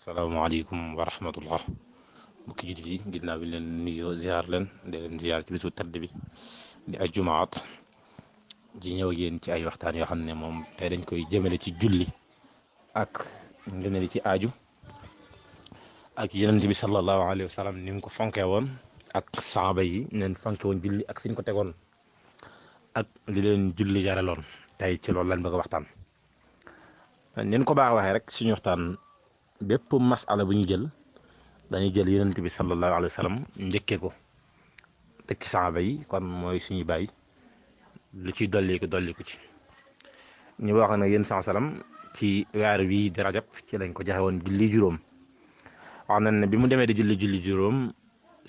salaamaaleykum wa rahmatullah mbokki jullit yi ginnaaw bi leen nuyoo ziar leen di leen ziar ci bisu tedd bi di ay jumaat ji ñëw ak yéen ci ay waxtaan yoo xam ne moom tey dañ koy jëmale ci julli ak ngëneel ci aaju ak yonent bi sallallahu alayhi wa sallam ni mu ko fonkee woon ak saaba yi neen fonke woon julli ak fi ñu ko tegoon ak li leen julli jaraloon tey ci loolu lañ bëgg a waxtaan. nin ko baax waxee rek suñu waxtaan bépp masala bu ñu jël dañuy jël yonent bi sallallahu alayhi wa sallam njëkkee ko teg ci saaba yi kon mooy suñu bàyyi lu ciy dolliku ci ñu wax nag yéen saa salaam ci weer wii di rajab ci lañ ko joxe woon julli juróom wax nañ ne bi mu demee di julli juróom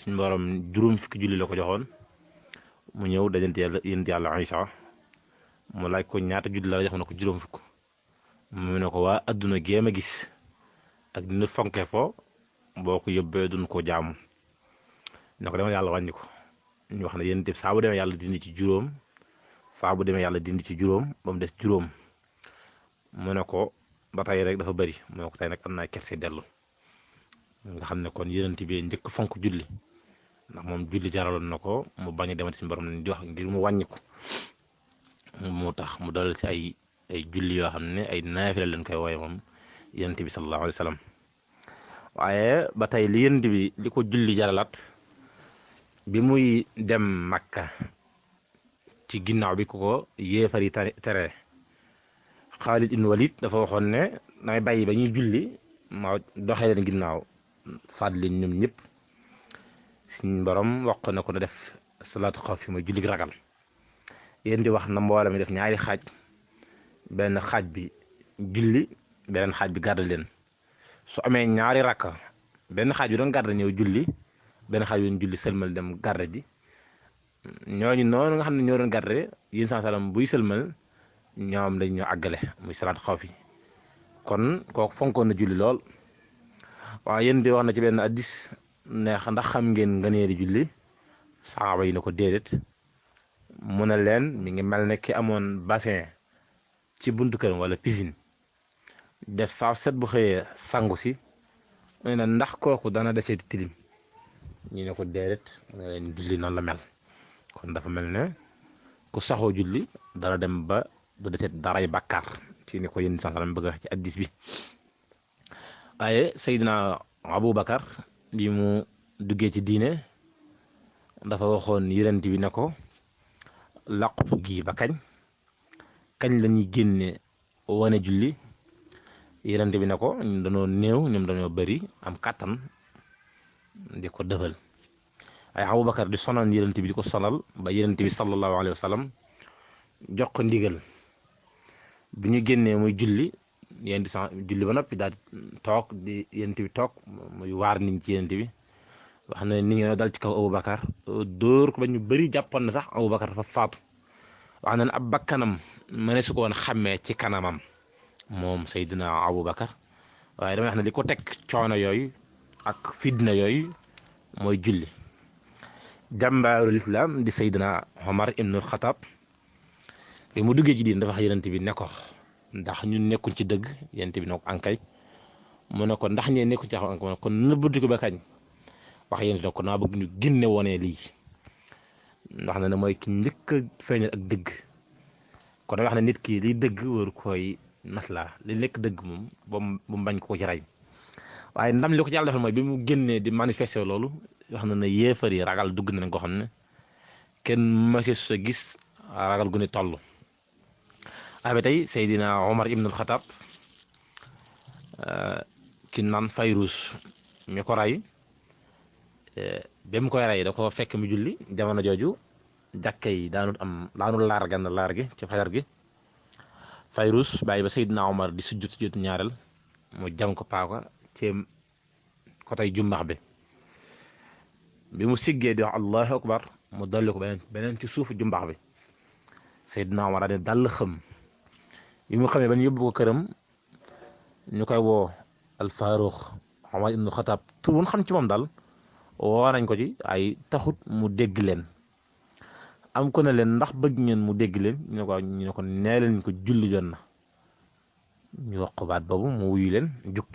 suñu borom juróom fukki julli la ko joxoon mu ñëw dajante yàlla Isa mu laaj ko ñaata julli la jox na ko juróom fukk mu ne ko waa adduna géem a gis ak dina fonke fo boo ko yóbbee duñ ko jaamu ne ko demal yàlla wàññi ko ñu wax ne yéen itam saa bu demee yàlla dindi ci juróom saa bu demee yàlla dindi ci juróom ba mu des juróom mu ne ko ba tey rek dafa bëri mu ne ko tey nag am naa kerse dellu nga xam ne kon yonent bi njëkk fonk julli ndax moom julli jaraloon na ko mu bañ a demati si borom nañ di wax ngir mu wàññi ko moo tax mu dalal ci ay julli yoo xam ne ay naafila leen koy wooye moom yonent bi sallallahu alayhi wa sallam waaye ba tey li yonent bi li ko julli jaralaat bi muy dem Makka ci ginnaaw bi ko yéefar yi tere Xaalid ibn Walid dafa waxoon ne damay bàyyi ba ñuy julli ma doxee leen ginnaaw faat leen ñoom ñëpp suñ borom wax na ko na def salaatu xawf mooy julli ragal yéen di wax na mbooloo mi def ñaari xaaj benn xaaj bi julli beneen xaaj bi garde leen su amee ñaari rakka benn xaaj bi doon garde ñëw julli benn xaaj bi doon julli sëlmal dem garde ji ñooñu noonu nga xam ne ñoo doon garde yéen saa salaam buy sëlmal ñoom dañ ñoo àggale muy salaat xawf yi kon kooku fonkoon na julli lool waaye yéen di wax na ci benn addis neex ndax xam ngeen ngëneeli julli saaba yi na ko déedéet mu ne leen mi ngi mel ne ki amoon bassin ci buntu këram wala piscine def saa set bu xëyee sangu si mu ne ndax kooku dana deseeti tilim ñu ne ko déedéet mu ne leen julli noonu la mel kon dafa mel ne ku saxoo julli dana dem ba du deseet daray bàkkaar ci ni ko yéen saa salaam bëgg ci addis bi waaye Seydina Aboubacar bi mu duggee ci diine dafa waxoon yonent bi ne ko làqutu gi ba kañ la ñuy génne wane julli yonent bi ne ko ñun dañoo néew ñoom dañoo bëri am kàttan di ko dëfal ay Aboubacar di sonal yonent bi di ko sonal ba yonent bi sallallahu alayhi wa sallam jox ko ndigal bi ñu génnee muy julli yéen di julli ba noppi daal toog di yonent bi toog muy waar niñ ci yonent bi wax na ni ngeen dal ci kaw Aboubacar dóor ko ba ñu bëri jàppoon na sax Aboubacar dafa faatu wax na ne ab bakkanam mëne su ko woon xàmmee ci kanamam moom Seydina Aboubacar waaye damay wax ne li ko teg coono yooyu ak fitna yooyu mooy julli jàmbaarul islam di Seydina Omar ibnul Xataab bi mu duggee ci diin dafa wax yonent bi ne ko ndax ñun nekkuñ ci dëgg yonent bi ne ko ankay mu ne ko ndax ñee nekkuñ ci ankay mu ne ko nëbbatu ko ba kañ wax yonent ne ko naa bëgg ñu génne wone lii wax na ne mooy ki njëkk a feeñal ak dëgg kon wax na nit ki liy dëgg waru koy maslaa li nekk dëgg moom ba mu bañ ko ci rey waaye ndam li ko ci yàlla defal mooy bi mu génnee di manifester loolu wax na ne yéefar yi ragal dugg na leen koo xam ne kenn mësee su sa gis ragal gu ne toll. waaye ba tey Seydina Omar ibnul Xataab ki naan Fayrus mi ko rey ba mu koy rey da ko fekk mu julli jamono jooju jàkke yi daanul laar gi ci fajar gi Fayrus bàyyi ba Seydina Omar di sujjóot ñaareel mu jam ko paaka ci côté jumbax bi mu siggee di wax allahu akbar mu dolli ko beneen ci suufu jumbax bi Seydina Omar daal di dal xëm bi mu xamee ba ñu yóbbu ko këram ñu koy woo al Faruq Omar ibnu Xataab tur woon xam ci moom daal woo nañ ko ci ay taxut mu dégg leen am ko ne leen ndax bëgg ngeen mu dégg leen ñu ne ko nee leen ko julli jot na ñu wax ko baat boobu mu wuyu leen jug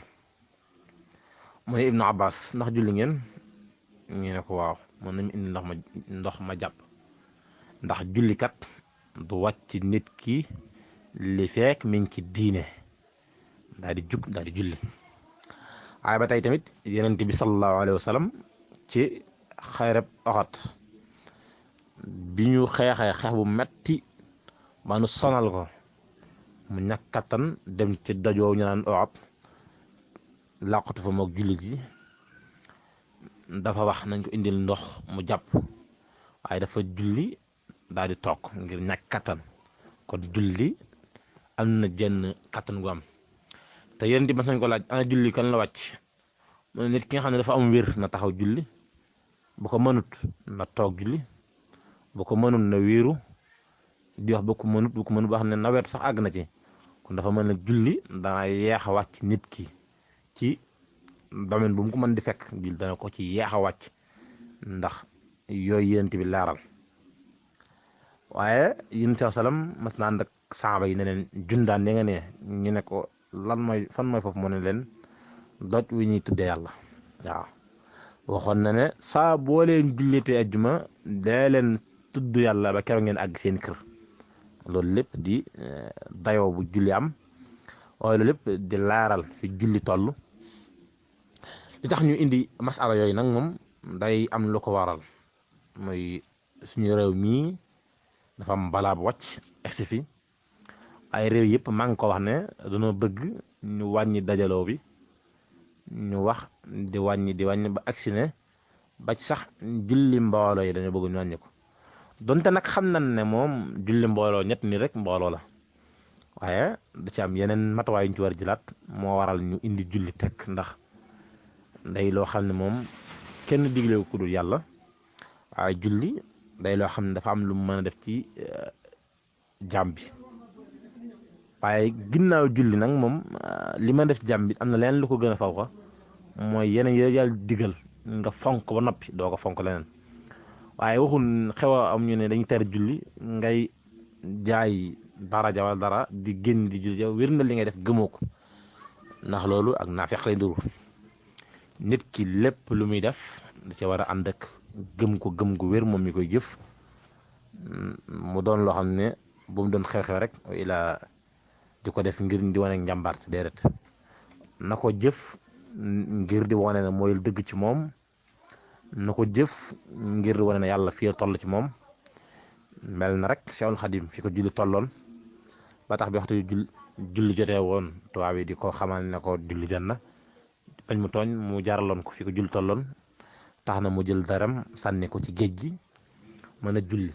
mu ne Ibnu Abbas ndax julli ngeen ñu ne ko waaw mën nañu indi ndox ma jàpp ndax jullikat du wàcc nit ki li fekk mi ngi ci diine daal di jug daal di julli. waaye ba tey tamit yonent bi sallallahu alayhi wa sallam ci xayrab Uhud bi ñu xeexee xeex bu metti ba nu sonal ko mu ñàkk kattan dem ci dajoo ñu naan Uhud làqatu fa moog jullit yi dafa wax nañ ko indil ndox mu jàpp waaye dafa julli daal di toog ngir ñàkk kattan kon julli am na jenn kattan gu am te yéen di mas nañ ko laaj ana julli kan la wàcc mu ne nit ki nga xam ne dafa am wér na taxaw julli bu ko mënut na toog julli bu ko mënut na wéeru di wax bu ko mënut ba xam ne nawet sax àgg na ci kon dafa mën a julli dana yeex a wàcc nit ki ci domaine bu mu ko mën di fekk julli dana ko ci yeex a wàcc ndax yooyu yéent bi laaral waaye yonent bi salaam mas na ànd ak saaba yi ne leen jundaan ne nga ne ñu ne ko lan mooy fan mooy foofu mu ne leen doj wi ñuy tuddee yàlla waaw waxoon na ne saa boo leen jullitee ajjuma dee leen tudd yàlla ba keroog ngeen àgg seen kër loolu lépp di dayoo bu julli am waaye loolu lépp di laaral fi julli toll li tax ñu indi masala yooyu nag moom day am lu ko waral mooy suñu réew mii dafa am balaa bu wàcc egsi fi ay réew yëpp maa ngi ko wax ne dañoo bëgg ñu wàññi dajaloo bi ñu wax di wàññi ba agsi ne ba ci sax julli mbooloo yi dañoo bëgg ñu wàññi ko donte nag xam nañ ne moom julli mbooloo ñett ni rek mbooloo la waaye da ci am yeneen matuwaay yu ñu ci war a jëlaat moo waral ñu indi julli teg ndax day loo xam ne moom kenn diglewu ku dul yàlla waaye julli day loo xam ne dafa am lu mu mën a def ci jaam bi waaye ginnaaw julli nag moom li ma def jàmm bi am na leneen lu ko gën a faw ko mooy yeneen yooyu yàlla digal nga fonk ba noppi doo ko fonk leneen waaye waxul xew a am ñu ne dañuy tere julli ngay jaay daraja wala dara di génn di julli yow wér na li ngay def gëmoo ko ndax loolu ak naafeq lay nduru nit ki lépp lu muy def da ci war a ànd ak gëm gu wér moom mi koy jëf mu doon loo xam ne bu mu doon xew-xew rek ila di ko def ngir di wane njàmbaarte déedéet na ko jëf ngir di wane ne mooy dëgg ci moom na ko jëf ngir di wane ne yàlla fii toll ci moom mel na rek Seexul Xadim fi ko julli tolloon ba tax bi waxtu julli jotee woon tubaab yi di ko xamal ne ko julli jot na bañ mu tooñ mu jaaraloon ko fi ko julli tolloon tax na mu jël daram sànni ko ci géej gi mën a julli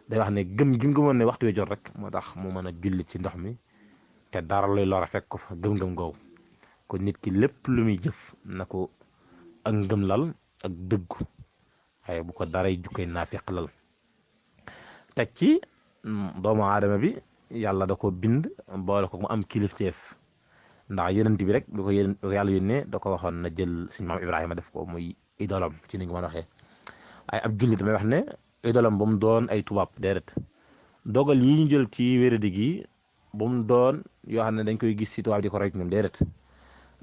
day wax ne gëm gi mu gëmoon ne waxtu wi jot rek moo tax mu mën a julli ci ndox mi te dara luy lor a fekk ko fa gëm-gëm googu kon nit ki lépp lu muy jëf na ko ak ngëm lal ak dëggu waaye bu ko daray jukkee naafiq lal teg ci doomu aadama bi yàlla da ko bind boole ko mu am kilifteef ndax yonent bi rek bi ko yàlla yónnee da ko waxoon na jël suñu maam Ibrahima def ko muy idolam ci ni nga mën a waxee waaye ab jullit damay wax ne idolam ba mu doon ay tubaab déedéet dogal yi ñu jël ci wéradi gi bu mu doon yoo xam ne dañ koy gis ci tubaab di ko rek ñoom déedéet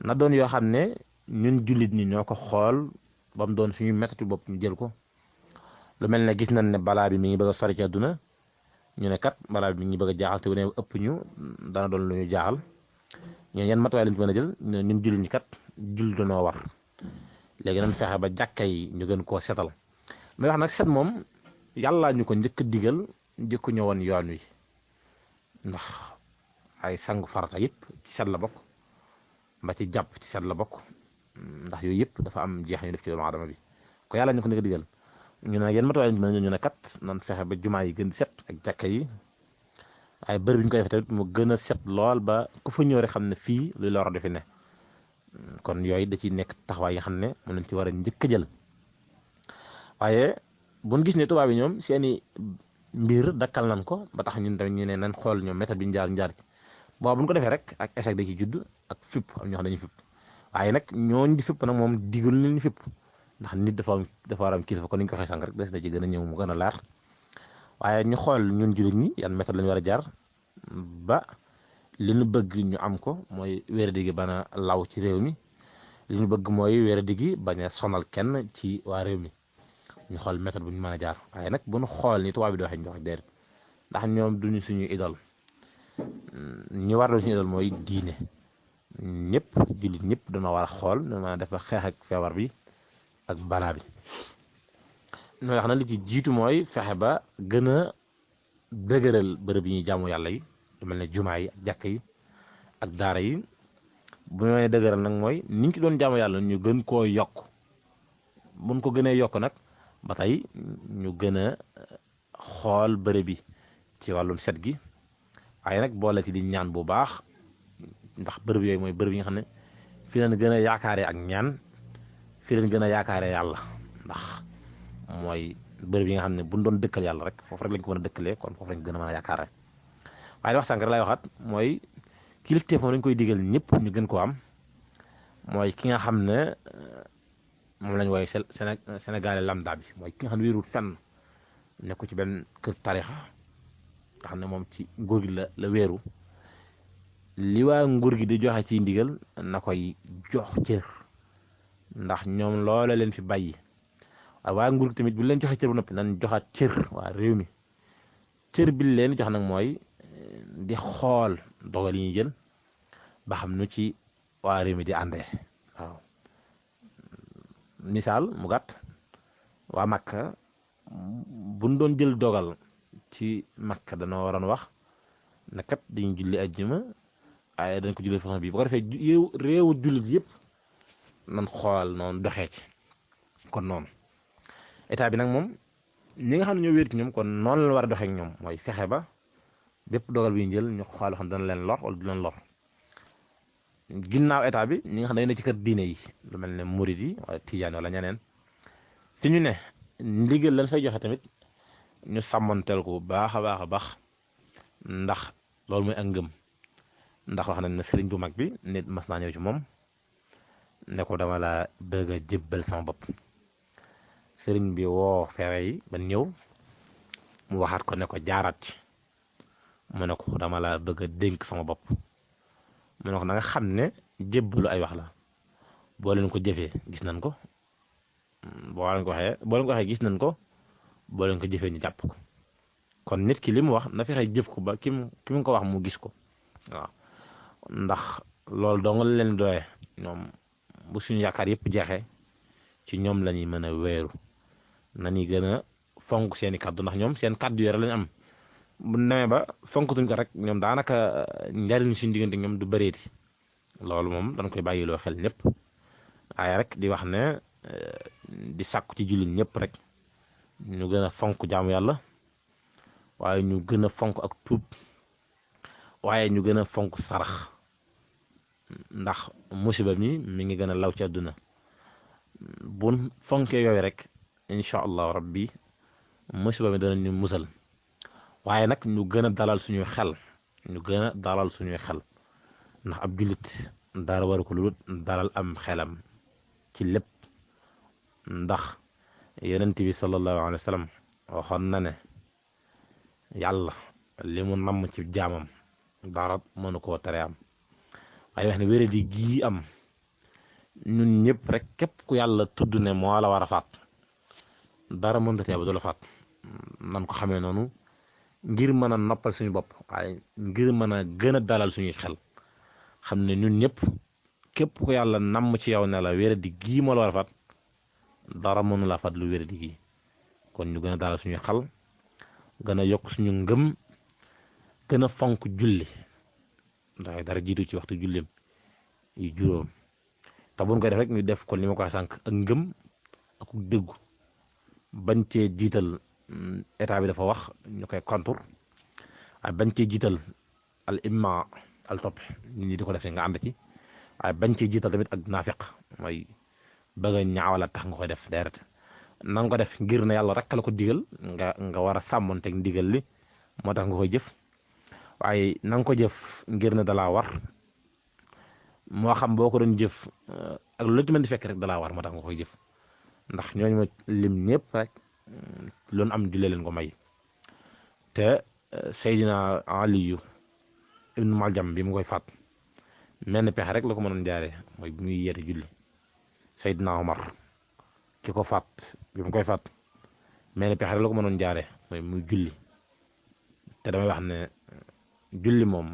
na doon yoo xam ne ñun jullit ñi ñoo ko xool ba mu doon suñu métti bopp ñu jël ko lu mel ne gis nañ ne balaa bi mi ngi bëgg a sori ci àdduna ñu ne kat balaa bi mi ngi bëgg a jaaxal te bu ne ëpp ñu dana doon lu ñu jaaxal ñun yan matuwaay lañ ci mën a jël ñun jullit ñi kat julli dañoo war léegi nañ fexe ba jàkka yi ñu gën koo setal mais wax nag set moom yàlla ñu ko njëkk digal njëkk ñëwoon yoon wi ndax ay sangu farata yëpp ci set la bokk ba ci jàpp ci set la bokk ndax yooyu yëpp dafa am jeex ñu def ci doomu aadama bi ko yàlla ñu ko njëkk digal ñu ne yan matuwaay lañ mën a ñu ne kat nan fexe ba jumaa yi gën di set ak jàkka yi waaye bërëb bi ñu koy defee tamit mu gën a set lool ba ku fa ñëw rek xam ne fii luy lor di fi ne kon yooyu da ciy nekk taxawaay yi xam ne moom lañ ci war a njëkk a jël waaye buñ gis ne tubaab yi ñoom seeni mbir dakkal nañ ko ba tax ñun tamit ñu ne nañ xool ñoom méthode bi ñu jaar ci boobu bu ñu ko defee rek ak échec da ci judd ak fipp am ñoo xam dañuy fipp waaye nag ñooñ di fipp nag moom digul ni ñu fipp ndax nit dafa war am kilifa kon ni ñu ko waxee sànq rek des na ci gën a ñëw mu gën a laar waaye ñu xool ñun jullit ñi yan méthode lañu war a jaar ba li ñu bëgg ñu am ko mooy wér-di gi bana law ci réew mi li ñu bëgg mooy wéradi gi bañ a sonal kenn ci waa réew mi ñu xool méthode bu ñu mën a jaar waaye nag bu ñu xool ni tubaab bi di waxee ñu wax déedéet ndax ñoom duñu suñu idol ñi war doon suñu idol mooy diine ñëpp jullit ñëpp dana war a xool nu ma def ba xeex ak feebar bi ak balaa bi ñooy wax na li ci jiitu mooy fexe ba gën a dëgëral bërëb yi ñuy jaamu yàlla yi lu mel ne jumaa yi ak jàkk yi ak daara yi bu ñu nee dëgëral nag mooy niñ ci doon jaamu yàlla ñu gën koo yokk buñ ko gënee yokk nag ba tey ñu gën a xool bërëb yi ci wàllum set gi waaye nag boole ci di ñaan bu baax ndax bërëb yooyu mooy bërëb yi nga xam ne fi leen gën a yaakaaree ak ñaan fi leen gën a yaakaaree yàlla ndax mooy bërëb yi nga xam ne buñ doon dëkkal yàlla rek foofu rek lañ ko mën a dëkkalee kon foofu lañ gën a mën a yaakaaree waaye wax sànq rek lay waxaat mooy kilifteef moom lañ koy digal ñëpp ñu gën koo am mooy ki nga xam ne moom lañ wooye Sénégalais lambda bi mooy ki nga xam ne wéerul fenn nekku ci benn kër tarixa nga xam ne moom ci nguur gi la wéeru li waa nguur gi di joxe ci ndigal na koy jox cër ndax ñoom loola leen fi bàyyi waaye waa nguur gi tamit bu leen joxe cër bu noppi nañ joxaat cër waa réew mi cër bi leen jox nag mooy di xool dogal yi ñuy jël ba xam nu ci waa réew mi di àndee waaw misaal mu gàtt waa Makka buñ doon jël dogal ci Makka danoo waroon wax ne kat dañuy julli ajjuma waaye dañ ko julli façon bii bu ko defee réewu jullit yëpp nan xool noonu doxee ci kon noonu état bi nag moom ñi nga xam ne ñoo wéer ci ñoom kon noonu la war a doxee ak ñoom mooy fexe ba bépp dogal bi ñu jël ñu xool xam dana leen lor wala du leen lor ginnaaw état bi ñi nga xam ne dañu ne ci kër diine yi lu mel ne murid yi wala tijaan wala ñeneen fi ñu ne ndigal lañ fay joxe tamit ñu sàmmanteel ko bu baax a baax a baax ndax loolu mooy ak ngëm ndax wax nañ ne sëriñ bu mag bi nit mas naa ñëw ci moom ne ko dama la bëgg a jébbal sama bopp sëriñ bi woo fere yi ba ñëw mu waxaat ko ne ko jaaraat ci mu ne ko dama la bëgg a dénk sama bopp mu ne ko na nga xam ne jébbalu ay wax la boo leen ko jëfee gis nañ ko boo leen ko waxee gis nañ ko boo leen ko jëfee ñu jàpp ko kon nit ki li mu wax na fexe jëf ko ba ki mu ko wax mu gis ko waaw ndax loolu dong la leen doye ñoom bu suñu yaakaar yëpp jeexee ci ñoom la ñuy mën a wéeru nañuy gën a fonk seeni kàddu ndax ñoom seen kàddu yore lañu am bu demee ba fonkatuñ ko rek ñoom daanaka njariñ suñu diggante ñoom du bëreeti loolu moom dañ koy bàyyiloo xel ñëpp waaye rek di wax ne di sàkku ci jullit ñëpp rek ñu gën a fonk jaamu yàlla waaye ñu gën a fonk ak tuub waaye ñu gën a fonk sarax ndax musiba mi ngi gën a law ci àdduna bun fonkee yooyu rek incha allahu rabbi musiba mi dana ñu musal waaye nag ñu gën a dalal suñuy xel ndax ab jullit dara waru ko lu dalal am xelam ci lépp ndax yonent bi sallallahu alayhi wa sallam waxoon na ne yàlla li mu namm ci jaamam dara mënu koo tere am waaye wax ne wéradi gii am ñun ñëpp rek képp ku yàlla tudd ne moo la war a faat dara mënta tee ba du la faat nan ko xamee noonu ngir mën a noppal suñu bopp waaye ngir mën a gën a dalal suñuy xel xam ne ñun ñëpp képp ku yàlla namm ci yow ne la wéradi gii moo la war a faat dara mënu la faat lu wéradi gii kon ñu gën a dalal suñuy xel gën a yokk suñu ngëm gën a fonk julli ndax dara jiitu ci waxtu julleem yu juróom te buñ ko def rek ñu def ko li ma ko waxee sànq ak ngëm ak dëggu bañ cee jiital état bi dafa wax ñu koy contour waaye bañ cee jiital al imma al topp nit ñi di ko defee nga ànd ci waaye bañ cee jiital tamit ak naafiq mooy bëgg a ñaawala tax nga koy def deret na nga ko def ngir ne yàlla rek la ko digal nga war a sàmmonteeg ndigal li moo tax nga koy jëf waaye na nga ko jëf ngir ne dalaa war moo xam boo ko doon jëf ak lu ci mën di fekk rek dalaa war moo tax nga koy jëf ndax ñooñu ma lim ñëpp rek loolu am jullee leen ko may te Seydina Aliyu ibnu Maljam bi mu koy faat menn pexe rek la ko mënoon jaaree mooy bi muy yeete julli Seydina Omar ki ko faat bi mu koy faat mel ni pexe la ko mënoon jaare mooy muy julli te damay wax ne julli moom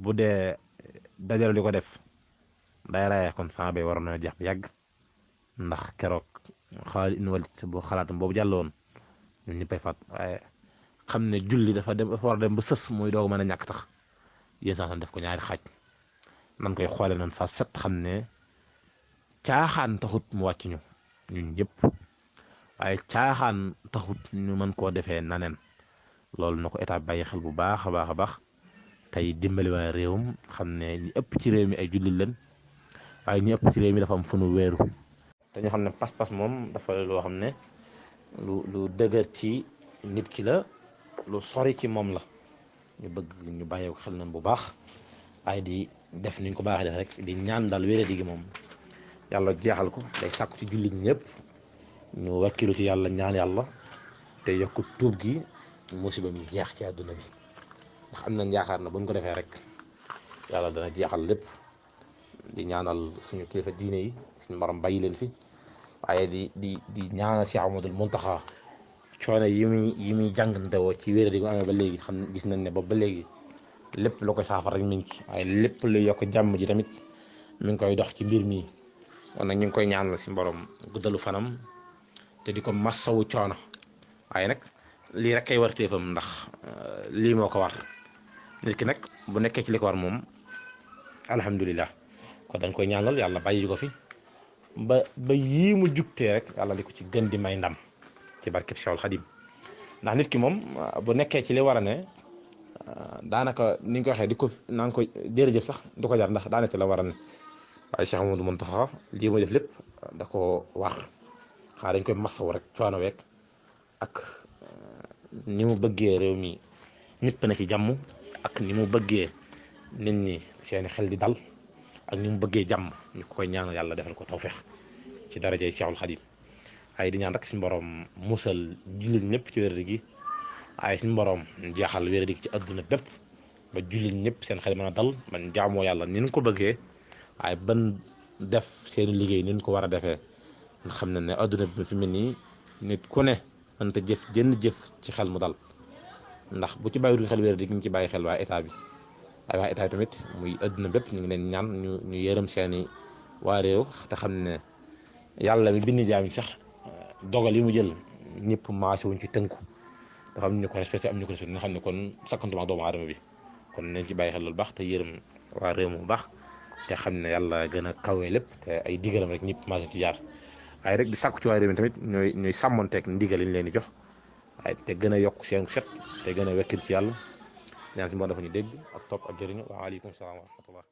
bu dee dajale di ko def day raye kon sama bay waroon na jeex bu yàgg ndax keroog Xaalid ibn Walid bu xalaatam boobu jàlloon ñun ñëppay faat waaye xam ne julli dafa war a dem ba sës muy doog mën a ñàkk tax yéen sax def ko ñaari xaaj nan koy xoole nan sa set xam ne caaxaan taxut mu wàcc ñu ñun ñëpp waaye caaxaan taxut ñu mën koo defee naneen loolu na ko état bàyyi xel bu baax a baax a baax tey dimbali waa réewam xam ne ñi ëpp ci réew mi ay jullit lañ waaye ñi ëpp ci réew mi dafa am fu nu wéeru te ñu xam ne pas-pas moom dafa loo xam ne lu dëgër ci nit ki la lu sori ci moom la ñu bëgg ñu bàyyi ko xel nañ bu baax waaye di def niñ ko baaxee def rek di ñaan daal wéradi gi moom yàlla jeexal ko day sàkku ci jullit ñëpp ñu wakkilu ci yàlla ñaan yàlla te yokk tuub gi musiba mi jeex ci àdduna bi ndax am nañ yaakaar na buñ ko defee rek yàlla dana jeexal lépp di ñaanal suñu kilifa diine yi suñu borom bàyyi leen fi waaye di ñaanal Cheikh Ahmadul Muntaxa coono yi muy jàngantewoo ci wéradi gu amee ba léegi xam gis nañ ne boobu ba léegi lépp lu koy saafara rek mi ngi ci waaye lépp lu yokk jàmm ji tamit mi ngi koy dox ci mbir mi kon nag ñu ngi koy ñaanal si borom guddalu fanam te di ko massawu coono waaye nag lii rek kay war téefam ndax lii moo ko war nit ki nag bu nekkee ci li ko war moom alhamdulilah kon dañ koy ñaanal yàlla bàyyi ko fi ba yii mu jugtee rek yàlla di ko ci gën di may ndam ci barkeb Cheikhul Khadim ndax nit ki moom bu nekkee ci li war a ne daanaka ni nga ko waxee di ko naan ko jërëjëf sax du ko jar ndax daanaka la war a ne waaye Cheikh Amadou Mountakha lii muy def lépp da ko war xanaa dañ koy masawu rek coono week ak ni mu bëggee réew mi ñëpp na ci jàmm ak ni mu bëggee nit ñi seeni xel di dal ak ni mu bëggee jàmm ñu koy ñaanal yàlla defal ko tawfeex ci darajay Cheikhul Khadim ay di ñaan rek suñu borom musal jullit ñëpp ci wér gi waaye suñu borom jeexal wér gi ci adduna bépp ba jullit ñëpp seen xel mën a dal man jaamoo yàlla ni ñu ko bëggee waaye ban def seen liggéey ni ñu ko war a defee nga xam ne ne adduna bi fi mel nii nit ku ne mënta jëf jënn jëf ci xel mu dal ndax bu ci bàyyiwul xel wér gi ñu ci bàyyi xel waa état bi waaye waa état bi tamit muy adduna bépp ñu ngi leen ñaan ñu yërëm seeni waa réew te xam ne yàlla mi bind jaam sax dogal yi mu jël ñëpp maase wuñ ci tënku dafa am ñu ko respecté am ñu ko respecté nga xam ne kon sakkantuma doomu aadama bi kon nañ ci bàyyi xel loolu baax te yërëm waa réew mu baax te xam ne yàlla gën a kawee lépp te ay digalam rek ñëpp maase ci jaar waaye rek di sàkku ci waa réew mi tamit ñooy sàmmonteeg ndigal yi ñu leen di jox waaye te gën a yokk seen set te gën a wekkil ci yàlla ñaan si moo dafa ñu dégg ak topp ak jëriñu waaleykum salaam wa rahmatullah